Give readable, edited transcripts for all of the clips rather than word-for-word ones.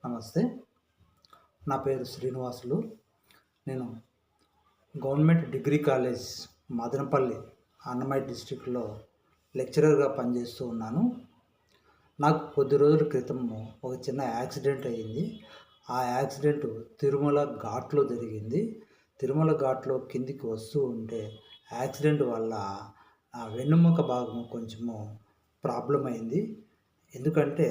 నమస్తే. నా పేరు శ్రీనివాసులు. నేను government degree college Madanapalle, Annamayya డిస్ట్రిక్ట్‌లో లెక్చరర్‌గా పనిచేస్తూ ఉన్నాను. నాకు కొద్ది రోజుల క్రితము ఒక చిన్న యాక్సిడెంట్ అయింది. ఆ యాక్సిడెంట్ తిరుమల ఘాట్‌లో జరిగింది. తిరుమల ఘాట్‌లో కిందికి వస్తూ ఉంటే యాక్సిడెంట్ వల్ల నా వెన్నెముక భాగం కొంచెము ప్రాబ్లమ్ అయింది. ఎందుకంటే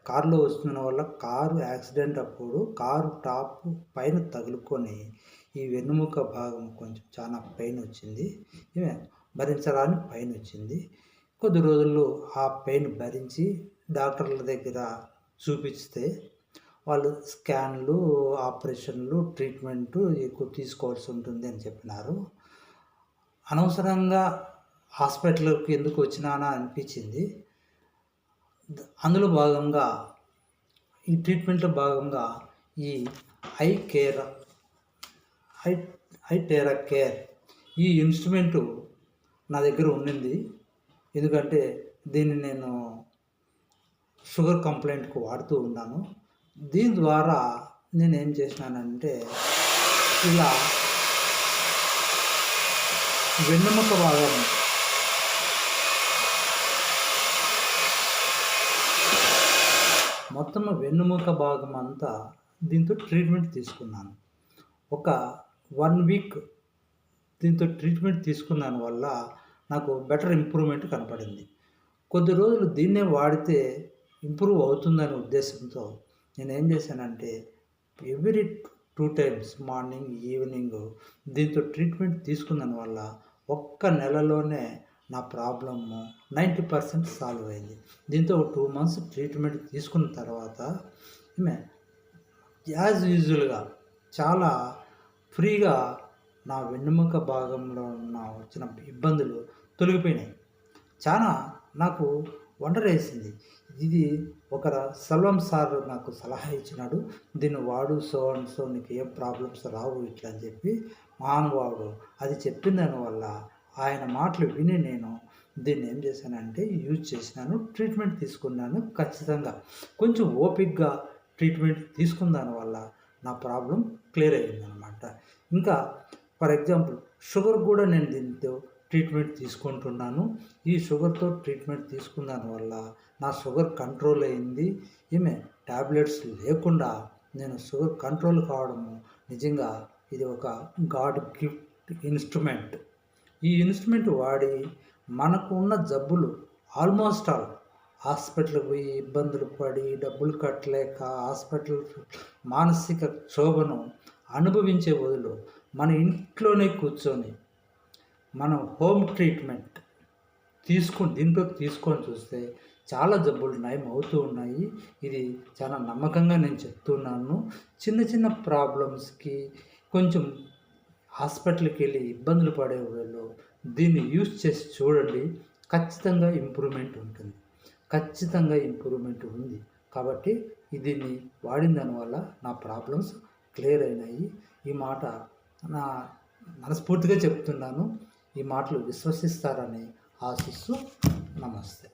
కారులో వస్తున్న వల్ల కారు యాక్సిడెంట్ అప్పుడు కారు టాప్ పైన తగులుకొని ఈ వెన్నెముక భాగం కొంచెం చాలా పెయిన్ వచ్చింది. భరించరాని పెయిన్ వచ్చింది. కొద్ది రోజుల్లో ఆ పెయిన్ భరించి డాక్టర్ల దగ్గర చూపిస్తే వాళ్ళు స్కాన్లు, ఆపరేషన్లు, ట్రీట్మెంటు ఎక్కువ తీసుకోవాల్సి ఉంటుంది అని చెప్పినారు. అనవసరంగా హాస్పిటల్‌కి ఎందుకు వచ్చినానా అనిపించింది. అందులో భాగంగా ఈ ట్రీట్మెంట్‌లో భాగంగా ఈ ఐ కేర్ ఐ ఐటెరా కేర్ ఈ ఇన్‌స్ట్రుమెంటు నా దగ్గర ఉండింది. ఎందుకంటే దీన్ని నేను షుగర్ కంప్లైంట్‌కి వాడుతూ ఉన్నాను. దీని ద్వారా నేనేం చేసినానంటే ఇలా వెన్నెముక భాగం మొత్తం వెన్నెముక భాగం అంతా దీంతో ట్రీట్మెంట్ తీసుకున్నాను. ఒక 1 వీక్ దీంతో ట్రీట్మెంట్ తీసుకున్న దాని వల్ల నాకు బెటర్ ఇంప్రూవ్‌మెంట్ కనపడింది. కొద్ది రోజులు దీన్నే వాడితే ఇంప్రూవ్ అవుతుందనే ఉద్దేశంతో నేనేం చేశానంటే ఎవ్రీ 2 టైమ్స్ మార్నింగ్, ఈవినింగ్ దీంతో ట్రీట్మెంట్ తీసుకున్న వల్ల ఒక్క నెలలోనే నా ప్రాబ్లము 90% సాల్వ్ అయింది. దీంతో 2 మంత్స్ ట్రీట్మెంట్ తీసుకున్న తర్వాత యాజ్ యూజువల్‌గా చాలా ఫ్రీగా నా వెన్నెముక భాగంలో వచ్చిన ఇబ్బందులు తొలగిపోయినాయి. చాలా నాకు వండరేసింది. ఇది ఒక సెల్వం సార్ నాకు సలహా ఇచ్చినాడు. దీన్ని వాడు సో అండ్ సో నీకు ఏం ప్రాబ్లమ్స్ రావు ఇట్లా అని చెప్పి మహానుభావుడు. అది చెప్పిన దానివల్ల ఆయన మాటలు విని నేను దీన్ని ఏం చేశానంటే యూజ్ చేసినాను. ట్రీట్మెంట్ తీసుకున్నాను. ఖచ్చితంగా కొంచెం ఓపికగా ట్రీట్మెంట్ తీసుకున్న దానివల్ల నా ప్రాబ్లం క్లియర్ అయిందనమాట. ఇంకా ఫర్ ఎగ్జాంపుల్ షుగర్ కూడా నేను దీంతో ట్రీట్మెంట్ తీసుకుంటున్నాను. ఈ షుగర్‌తో ట్రీట్మెంట్ తీసుకున్న దానివల్ల నా షుగర్ కంట్రోల్ అయింది. టాబ్లెట్స్ లేకుండా నేను షుగర్ కంట్రోల్ కావడము నిజంగా ఇది ఒక గాడ్ గిఫ్ట్ ఇన్‌స్ట్రుమెంట్. ఈ ఇన్‌స్ట్రుమెంట్ వాడి మనకు ఉన్న జబ్బులు ఆల్మోస్ట్ ఆల్ హాస్పిటల్‌కి పోయి ఇబ్బందులు పడి డబ్బులు కట్టలేక హాస్పిటల్ మానసిక క్షోభను అనుభవించే బదులు మన ఇంట్లోనే కూర్చొని మనం హోమ్ ట్రీట్మెంట్ దీంట్లో తీసుకొని చూస్తే చాలా జబ్బులు నయం అవుతూ ఉన్నాయి. ఇది చాలా నమ్మకంగా నేను చెప్తున్నాను. చిన్న చిన్న ప్రాబ్లమ్స్‌కి కొంచెం హాస్పిటల్‌కి వెళ్ళి ఇబ్బందులు పడే వాళ్ళు దీన్ని యూజ్ చేసి చూడండి. ఖచ్చితంగా ఇంప్రూవ్‌మెంట్ ఉంటుంది. ఖచ్చితంగా ఇంప్రూవ్‌మెంట్ ఉంది. కాబట్టి దీన్ని వాడిన దానివల్ల నా ప్రాబ్లమ్స్ క్లియర్ అయినాయి. ఈ మాట నా మనస్ఫూర్తిగా చెప్తున్నాను. ఈ మాటలు విశ్వసిస్తారని ఆశిస్తూ నమస్తే.